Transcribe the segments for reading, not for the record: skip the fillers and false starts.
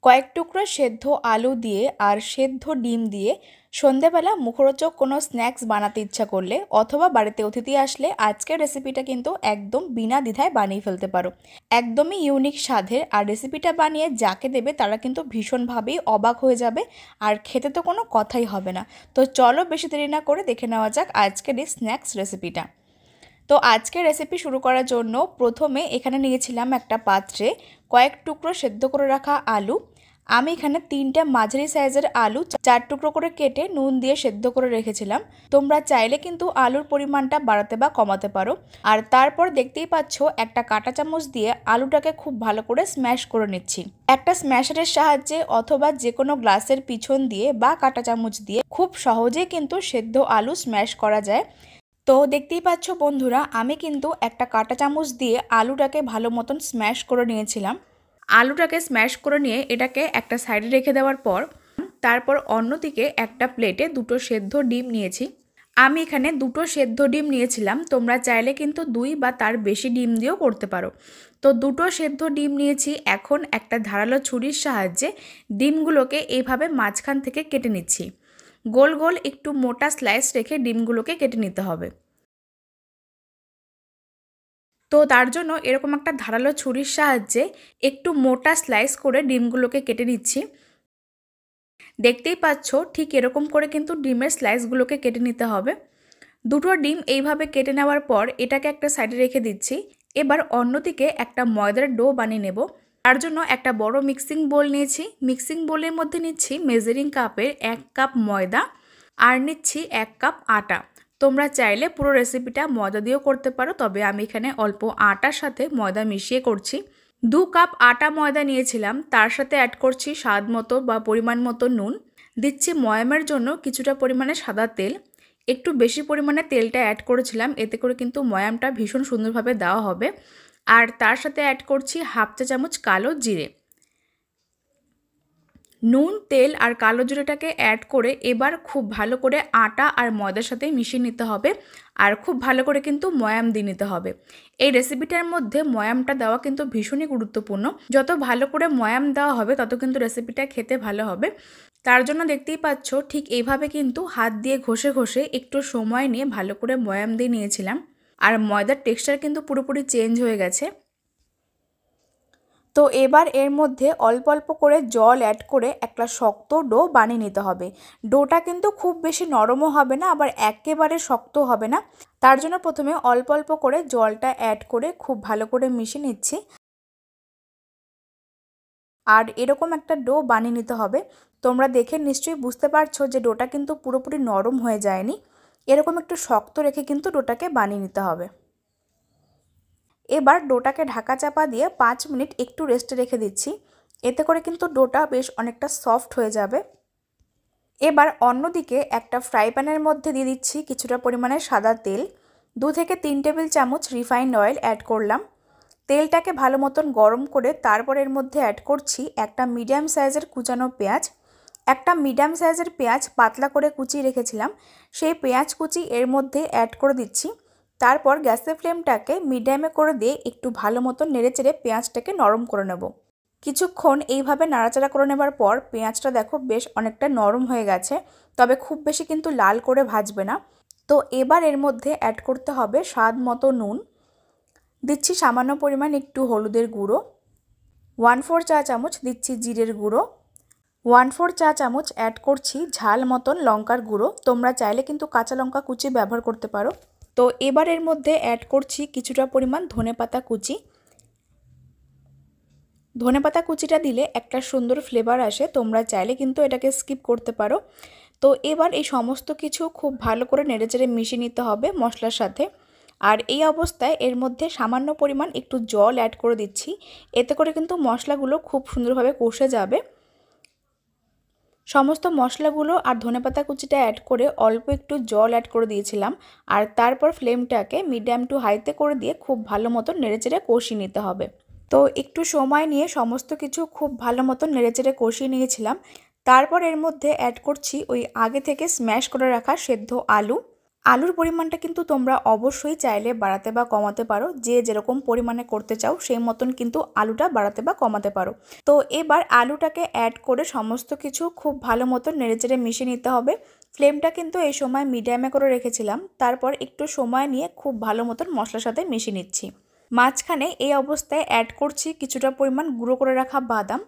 কয়েক টুকরো সেদ্ধ আলু দিয়ে আর সেদ্ধ ডিম দিয়ে সন্ধেবেলা মুখরোচক কোনো স্ন্যাক্স বানাতে ইচ্ছা করলে অথবা বাড়িতে অতিথি আসলে আজকের রেসিপিটা কিন্তু একদম বিনা দ্বিধায় বানিয়ে ফেলতে পারো। একদমই ইউনিক স্বাদের, আর রেসিপিটা বানিয়ে যাকে দেবে তারা কিন্তু ভীষণভাবেই অবাক হয়ে যাবে, আর খেতে তো কোনো কথাই হবে না। তো চলো বেশি দেরি না করে দেখে নেওয়া যাক আজকের এই স্ন্যাক্স রেসিপিটা। তো আজকের রেসিপি শুরু করার জন্য প্রথমে এখানে নিয়েছিলাম একটা পাত্রে কয়েক টুকরো সেদ্ধ করে রাখা আলু। আমি এখানে 3টে মাঝারি সাইজের আলু 4 টুকরো করে কেটে নুন দিয়ে সেদ্ধ করে রেখেছিলাম। তোমরা চাইলে কিন্তু আলুর পরিমাণটা বাড়াতে বা কমাতে পারো। আর তারপর দেখতেই পাচ্ছ একটা কাঁটা চামচ দিয়ে আলুটাকে খুব ভালো করে স্ম্যাশ করে নিচ্ছি। একটা স্ম্যাশারের সাহায্যে অথবা যে কোনো গ্লাসের পিছন দিয়ে বা কাঁটা চামচ দিয়ে খুব সহজেই কিন্তু সেদ্ধ আলু স্ম্যাশ করা যায়। তো দেখতেই পাচ্ছ বন্ধুরা, আমি কিন্তু একটা কাঁটা চামচ দিয়ে আলুটাকে ভালো মতন স্ম্যাশ করে নিয়েছিলাম। আলুটাকে স্ম্যাশ করে নিয়ে এটাকে একটা সাইডে রেখে দেওয়ার পর তারপর অন্যদিকে একটা প্লেটে 2টো সেদ্ধ ডিম নিয়েছি। আমি এখানে 2টো সেদ্ধ ডিম নিয়েছিলাম, তোমরা চাইলে কিন্তু 2 বা তার বেশি ডিম দিয়েও করতে পারো। তো 2টো সেদ্ধ ডিম নিয়েছি। এখন একটা ধারালো ছুরির সাহায্যে ডিমগুলোকে এইভাবে মাঝখান থেকে কেটে নিচ্ছি। গোল গোল একটু মোটা স্লাইস রেখে ডিমগুলোকে কেটে নিতে হবে। তো তার জন্য এরকম একটা ধারালো ছুরির সাহায্যে একটু মোটা স্লাইস করে ডিমগুলোকে কেটে নিচ্ছি। দেখতেই পাচ্ছ ঠিক এরকম করে কিন্তু ডিমের স্লাইসগুলোকে কেটে নিতে হবে। 2টো ডিম এইভাবে কেটে নেওয়ার পর এটাকে একটা সাইডে রেখে দিচ্ছি। এবার অন্যদিকে একটা ময়দার ডো বানিয়ে নেব। তার জন্য একটা বড় মিক্সিং বোল নিয়েছি। মিক্সিং বোলের মধ্যে নিচ্ছি মেজারিং কাপের 1 কাপ ময়দা আর নিচ্ছি 1 কাপ আটা। তোমরা চাইলে পুরো রেসিপিটা ময়দা দিয়েও করতে পারো, তবে আমি এখানে অল্প আটার সাথে ময়দা মিশিয়ে করছি। 2 কাপ আটা ময়দা নিয়েছিলাম, তার সাথে অ্যাড করছি স্বাদ মতো বা পরিমাণ মতো নুন। দিচ্ছি ময়ামের জন্য কিছুটা পরিমাণে সাদা তেল। একটু বেশি পরিমাণে তেলটা অ্যাড করেছিলাম, এতে করে কিন্তু ময়ামটা ভীষণ সুন্দরভাবে দেওয়া হবে। আর তার সাথে অ্যাড করছি হাফ চা চামচ কালো জিরে। নুন, তেল আর কালো জিরেটাকে অ্যাড করে এবার খুব ভালো করে আটা আর ময়দার সাথে মিশিয়ে নিতে হবে, আর খুব ভালো করে কিন্তু ময়াম দিয়ে নিতে হবে। এই রেসিপিটার মধ্যে ময়ামটা দেওয়া কিন্তু ভীষণই গুরুত্বপূর্ণ। যত ভালো করে ময়াম দেওয়া হবে তত কিন্তু রেসিপিটা খেতে ভালো হবে। তার জন্য দেখতেই পাচ্ছ ঠিক এইভাবে কিন্তু হাত দিয়ে ঘষে ঘষে একটু সময় নিয়ে ভালো করে ময়াম দিয়ে নিয়েছিলাম, আর ময়দার টেক্সচার কিন্তু পুরোপুরি চেঞ্জ হয়ে গেছে। তো এবার এর মধ্যে অল্প অল্প করে জল অ্যাড করে একটা শক্ত ডো বানিয়ে নিতে হবে। ডোটা কিন্তু খুব বেশি নরমও হবে না, আবার একেবারে শক্ত হবে না। তার জন্য প্রথমে অল্প অল্প করে জলটা অ্যাড করে খুব ভালো করে মিশিয়ে নিচ্ছি। আর এরকম একটা ডো বানিয়ে নিতে হবে। তোমরা দেখে নিশ্চয়ই বুঝতে পারছো যে ডোটা কিন্তু পুরোপুরি নরম হয়ে যায়নি। এরকম একটু শক্ত রেখে কিন্তু ডোটাকে বানিয়ে নিতে হবে। এবার ডোটাকে ঢাকা চাপা দিয়ে 5 মিনিট একটু রেস্টে রেখে দিচ্ছি। এতে করে কিন্তু ডোটা বেশ অনেকটা সফট হয়ে যাবে। এবার অন্যদিকে একটা ফ্রাই প্যানের মধ্যে দিয়ে দিচ্ছি কিছুটা পরিমাণে সাদা তেল। 2 থেকে 3 টেবিল চামচ রিফাইন্ড অয়েল অ্যাড করলাম। তেলটাকে ভালো মতন গরম করে তারপর এর মধ্যে অ্যাড করছি একটা মিডিয়াম সাইজের কুচানো পেঁয়াজ। একটা মিডিয়াম সাইজের পেঁয়াজ পাতলা করে কুচিয়ে রেখেছিলাম, সেই পেঁয়াজ কুচি এর মধ্যে অ্যাড করে দিচ্ছি। তারপর গ্যাসের ফ্লেমটাকে মিডিয়ামে করে দিয়ে একটু ভালো মতন নেড়েচেড়ে পেঁয়াজটাকে নরম করে নেব। কিছুক্ষণ এইভাবে নাড়াচাড়া করে নেবার পর পেঁয়াজটা দেখো বেশ অনেকটা নরম হয়ে গেছে, তবে খুব বেশি কিন্তু লাল করে ভাজবে না। তো এবার এর মধ্যে অ্যাড করতে হবে স্বাদ মতো নুন। দিচ্ছি সামান্য পরিমাণ একটু হলুদের গুঁড়ো। 1/4 চা চামচ দিচ্ছি জিরের গুঁড়ো। 1/4 চা চামচ অ্যাড করছি ঝাল মতন লঙ্কার গুঁড়ো। তোমরা চাইলে কিন্তু কাঁচা লঙ্কা কুচি ব্যবহার করতে পারো। তো এবার এর মধ্যে অ্যাড করছি কিছুটা পরিমাণ ধনেপাতা কুচি। ধনেপাতা কুচিটা দিলে একটা সুন্দর ফ্লেভার আসে, তোমরা চাইলে কিন্তু এটাকে স্কিপ করতে পারো। তো এবার এই সমস্ত কিছু খুব ভালো করে নেড়েচেড়ে মিশিয়ে নিতে হবে মশলার সাথে। আর এই অবস্থায় এর মধ্যে সামান্য পরিমাণ একটু জল অ্যাড করে দিচ্ছি, এতে করে কিন্তু মশলাগুলো খুব সুন্দরভাবে কষে যাবে। সমস্ত মশলাগুলো আর ধনেপাতা কুচিটা অ্যাড করে অল্প একটু জল অ্যাড করে দিয়েছিলাম, আর তারপর ফ্লেমটাকে মিডিয়াম টু হাইতে করে দিয়ে খুব ভালো মতো নেড়েচেড়ে কষিয়ে নিতে হবে। তো একটু সময় নিয়ে সমস্ত কিছু খুব ভালো মতো নেড়েচেড়ে কষিয়ে নিয়েছিলাম। তারপর এর মধ্যে অ্যাড করছি ওই আগে থেকে স্ম্যাশ করে রাখা সেদ্ধ আলু। আলুর পরিমাণটা কিন্তু তোমরা অবশ্যই চাইলে বাড়াতে বা কমাতে পারো, যে যেরকম পরিমাণে করতে চাও সেই মতন কিন্তু আলুটা বাড়াতে বা কমাতে পারো। তো এবার আলুটাকে অ্যাড করে সমস্ত কিছু খুব ভালো মতো নেড়েচেড়ে মিশিয়ে নিতে হবে। ফ্লেমটা কিন্তু এই সময় মিডিয়ামে করে রেখেছিলাম। তারপর একটু সময় নিয়ে খুব ভালো মতন মশলার সাথে মিশিয়ে নিচ্ছি। মাঝখানে এই অবস্থায় অ্যাড করছি কিছুটা পরিমাণ গুঁড়ো করে রাখা বাদাম।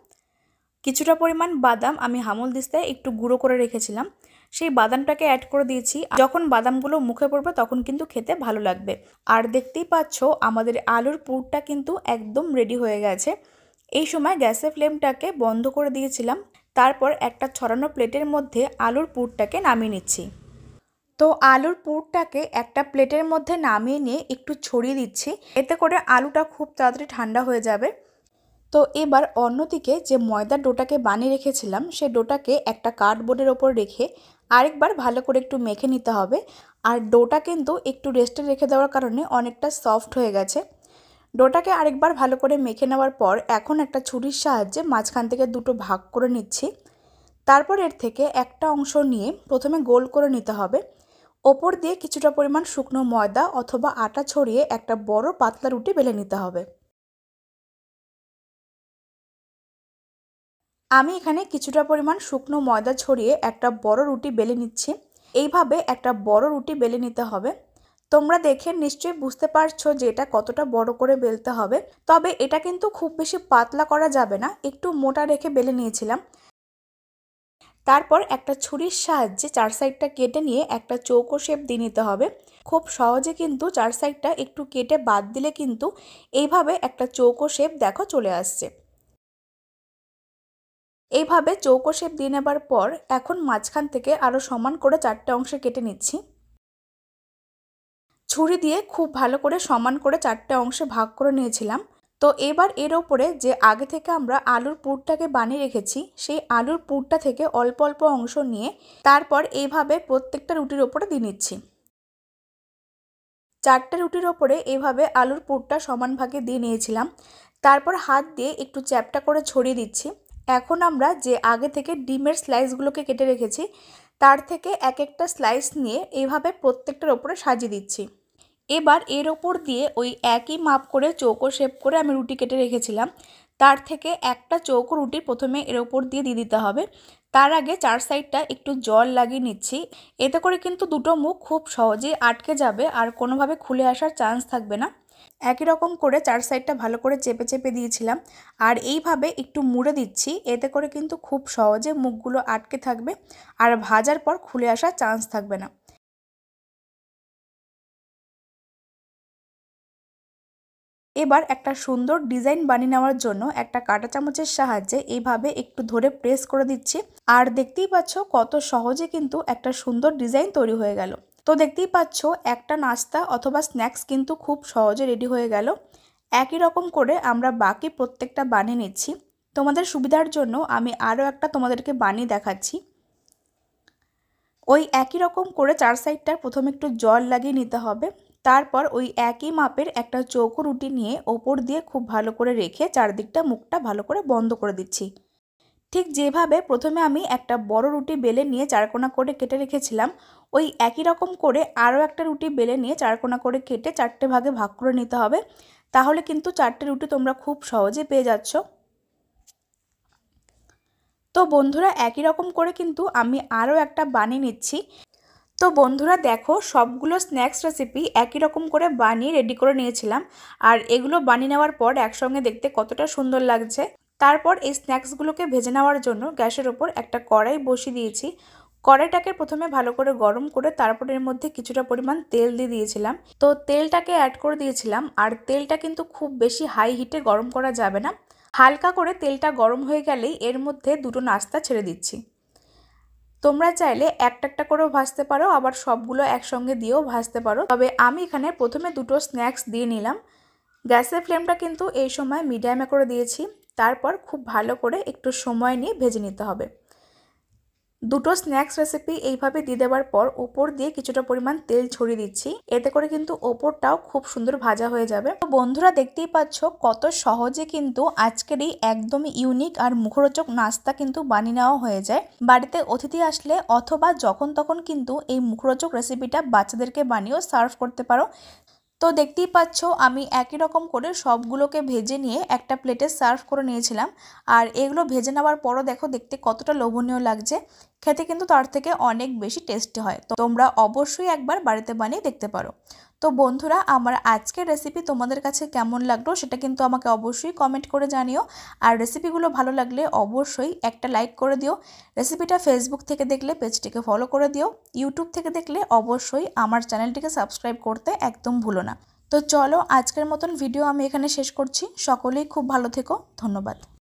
কিছুটা পরিমাণ বাদাম আমি হামলদিস্তায় একটু গুঁড়ো করে রেখেছিলাম, সেই বাদামটাকে অ্যাড করে দিয়েছি। যখন বাদামগুলো মুখে পড়বে তখন কিন্তু খেতে ভালো লাগবে। আর দেখতেই পাচ্ছ আমাদের আলুর পুরটা কিন্তু একদম রেডি হয়ে গেছে। এই সময় গ্যাসের ফ্লেমটাকে বন্ধ করে দিয়েছিলাম। তারপর একটা ছড়ানো প্লেটের মধ্যে আলুর পুরটাকে নামিয়ে নিচ্ছি। তো আলুর পুরটাকে একটা প্লেটের মধ্যে নামিয়ে নিয়ে একটু ছড়িয়ে দিচ্ছি, এতে করে আলুটা খুব তাড়াতাড়ি ঠান্ডা হয়ে যাবে। তো এবার অন্যদিকে যে ময়দার ডোটাকে বানিয়ে রেখেছিলাম সেই ডোটাকে একটা কার্ডবোর্ডের ওপর রেখে আরেকবার ভালো করে একটু মেখে নিতে হবে। আর ডোটা কিন্তু একটু রেস্টে রেখে দেওয়ার কারণে অনেকটা সফট হয়ে গেছে। ডোটাকে আরেকবার ভালো করে মেখে নেওয়ার পর এখন একটা ছুরির সাহায্যে মাঝখান থেকে দুটো ভাগ করে নিচ্ছি। তারপর এর থেকে একটা অংশ নিয়ে প্রথমে গোল করে নিতে হবে। ওপর দিয়ে কিছুটা পরিমাণ শুকনো ময়দা অথবা আটা ছড়িয়ে একটা বড় পাতলা রুটি বেলে নিতে হবে। আমি এখানে কিছুটা পরিমাণ শুকনো ময়দা ছড়িয়ে একটা বড় রুটি বেলে নিচ্ছি। এইভাবে একটা বড় রুটি বেলে নিতে হবে। তোমরা দেখে নিশ্চয়ই বুঝতে পারছো যে এটা কতটা বড় করে বেলতে হবে। তবে এটা কিন্তু খুব বেশি পাতলা করা যাবে না, একটু মোটা রেখে বেলে নিয়েছিলাম। তারপর একটা ছুরির সাহায্যে চার সাইডটা কেটে নিয়ে একটা চৌকো শেপ দিয়ে নিতে হবে। খুব সহজে কিন্তু চার সাইডটা একটু কেটে বাদ দিলে কিন্তু এইভাবে একটা চৌকো শেপ দেখো চলে আসছে। এইভাবে চৌকো শেপ দিয়ে নেবার পর এখন মাঝখান থেকে আরও সমান করে চারটে অংশে কেটে নিচ্ছি। ছুরি দিয়ে খুব ভালো করে সমান করে চারটে অংশে ভাগ করে নিয়েছিলাম। তো এবার এর ওপরে যে আগে থেকে আমরা আলুর পুরটাকে বানিয়ে রেখেছি সেই আলুর পুরটা থেকে অল্প অল্প অংশ নিয়ে তারপর এইভাবে প্রত্যেকটা রুটির ওপরে দিয়ে নিচ্ছি। চারটে রুটির ওপরে এইভাবে আলুর পুরটা সমান ভাগে দিয়ে নিয়েছিলাম। তারপর হাত দিয়ে একটু চ্যাপ্টা করে ছড়িয়ে দিচ্ছি। এখন আমরা যে আগে থেকে ডিমের স্লাইসগুলোকে কেটে রেখেছি তার থেকে এক একটা স্লাইস নিয়ে এইভাবে প্রত্যেকটার ওপরে সাজিয়ে দিচ্ছি। এবার এর ওপর দিয়ে ওই একই মাপ করে চৌকো শেপ করে আমি রুটি কেটে রেখেছিলাম তার থেকে একটা চৌকো রুটি প্রথমে এর ওপর দিয়ে দিতে হবে। তার আগে চার সাইডটা একটু জল লাগিয়ে নিচ্ছি, এতে করে কিন্তু দুটো মুখ খুব সহজেই আটকে যাবে আর কোনোভাবে খুলে আসার চান্স থাকবে না। একই রকম করে চার সাইডটা ভালো করে চেপে চেপে দিয়েছিলাম আর এইভাবে একটু মুড়ে দিচ্ছি, এতে করে কিন্তু খুব সহজে মুখগুলো আটকে থাকবে আর ভাজার পর খুলে আসার চান্স থাকবে না। এবার একটা সুন্দর ডিজাইন বানিয়ে নেওয়ার জন্য একটা কাঁটা চামচের সাহায্যে এইভাবে একটু ধরে প্রেস করে দিচ্ছি আর দেখতেই পাচ্ছ কত সহজে কিন্তু একটা সুন্দর ডিজাইন তৈরি হয়ে গেল। তো দেখতেই পাচ্ছ একটা নাস্তা অথবা স্ন্যাক্স কিন্তু খুব সহজে রেডি হয়ে গেল। একই রকম করে আমরা বাকি প্রত্যেকটা বানিয়ে নিচ্ছি। তোমাদের সুবিধার জন্য আমি আরও একটা তোমাদেরকে বানিয়ে দেখাচ্ছি। ওই একই রকম করে চার সাইডটা প্রথমে একটু জল লাগিয়ে নিতে হবে। তারপর ওই একই মাপের একটা চৌকো রুটি নিয়ে ওপর দিয়ে খুব ভালো করে রেখে চারদিকটা মুখটা ভালো করে বন্ধ করে দিচ্ছি। ঠিক যেভাবে প্রথমে আমি একটা বড় রুটি বেলে নিয়ে চারকোনা করে কেটে রেখেছিলাম ওই একই রকম করে আরও একটা রুটি বেলে নিয়ে চারকোনা করে কেটে চারটে ভাগে ভাগ করে নিতে হবে। তাহলে কিন্তু চারটে রুটি তোমরা খুব সহজে পেয়ে যাচ্ছ। তো বন্ধুরা একই রকম করে কিন্তু আমি আরও একটা বানিয়ে নিচ্ছি। তো বন্ধুরা দেখো সবগুলো স্ন্যাক্স রেসিপি একই রকম করে বানিয়ে রেডি করে নিয়েছিলাম আর এগুলো বানিয়ে নেওয়ার পর একসঙ্গে দেখতে কতটা সুন্দর লাগছে। তারপর এই স্ন্যাক্সগুলোকে ভেজে নেওয়ার জন্য গ্যাসের ওপর একটা কড়াই বসিয়ে দিয়েছি। কড়াইটাকে প্রথমে ভালো করে গরম করে তারপর এর মধ্যে কিছুটা পরিমাণ তেল দিয়ে দিয়েছিলাম। তো তেলটাকে অ্যাড করে দিয়েছিলাম আর তেলটা কিন্তু খুব বেশি হাই হিটে গরম করা যাবে না, হালকা করে তেলটা গরম হয়ে গেলেই এর মধ্যে দুটো নাস্তা ছেড়ে দিচ্ছি। তোমরা চাইলে একটা একটা করেও ভাজতে পারো আবার সবগুলো একসঙ্গে দিয়েও ভাজতে পারো, তবে আমি এখানে প্রথমে দুটো স্ন্যাক্স দিয়ে নিলাম। গ্যাসের ফ্লেমটা কিন্তু এই সময় মিডিয়ামে করে দিয়েছি। তারপর খুব ভালো করে একটু সময় নিয়ে ভেজে নিতে হবে। দুটো স্ন্যাক্স রেসিপি এইভাবে দিয়ে দেওয়ার পর ওপর দিয়ে কিছুটা পরিমাণ তেল ছড়িয়ে দিচ্ছি, এতে করে কিন্তু ওপরটাও খুব সুন্দর ভাজা হয়ে যাবে। তো বন্ধুরা দেখতেই পাচ্ছ কত সহজে কিন্তু আজকের এই একদম ইউনিক আর মুখরোচক নাস্তা কিন্তু বানিয়ে নেওয়া হয়ে যায়। বাড়িতে অতিথি আসলে অথবা যখন তখন কিন্তু এই মুখরোচক রেসিপিটা বাচ্চাদেরকে বানিয়েও সার্ভ করতে পারো। তো দেখতেই পাচ্ছ আমি একই রকম করে সবগুলোকে ভেজে নিয়ে একটা প্লেটে সার্ভ করে নিয়েছিলাম। আর এগুলো ভেজে নেওয়ার পরও দেখো দেখতে কতটা লোভনীয় লাগছে, খেতে কিন্তু তার থেকে অনেক বেশি টেস্টি হয়। তো তোমরা অবশ্যই একবার বাড়িতে বানিয়ে দেখতে পারো। তো বন্ধুরা আমার আজকের রেসিপি তোমাদের কাছে কেমন লাগলো সেটা কিন্তু আমাকে অবশ্যই কমেন্ট করে জানিও। আর রেসিপিগুলো ভালো লাগলে অবশ্যই একটা লাইক করে দিও। রেসিপিটা ফেসবুক থেকে দেখলে পেজটিকে ফলো করে দিও, ইউটিউব থেকে দেখলে অবশ্যই আমার চ্যানেলটিকে সাবস্ক্রাইব করতে একদম ভুলো না। তো চলো আজকের মতন ভিডিও আমি এখানে শেষ করছি। সকলেই খুব ভালো থেকো, ধন্যবাদ।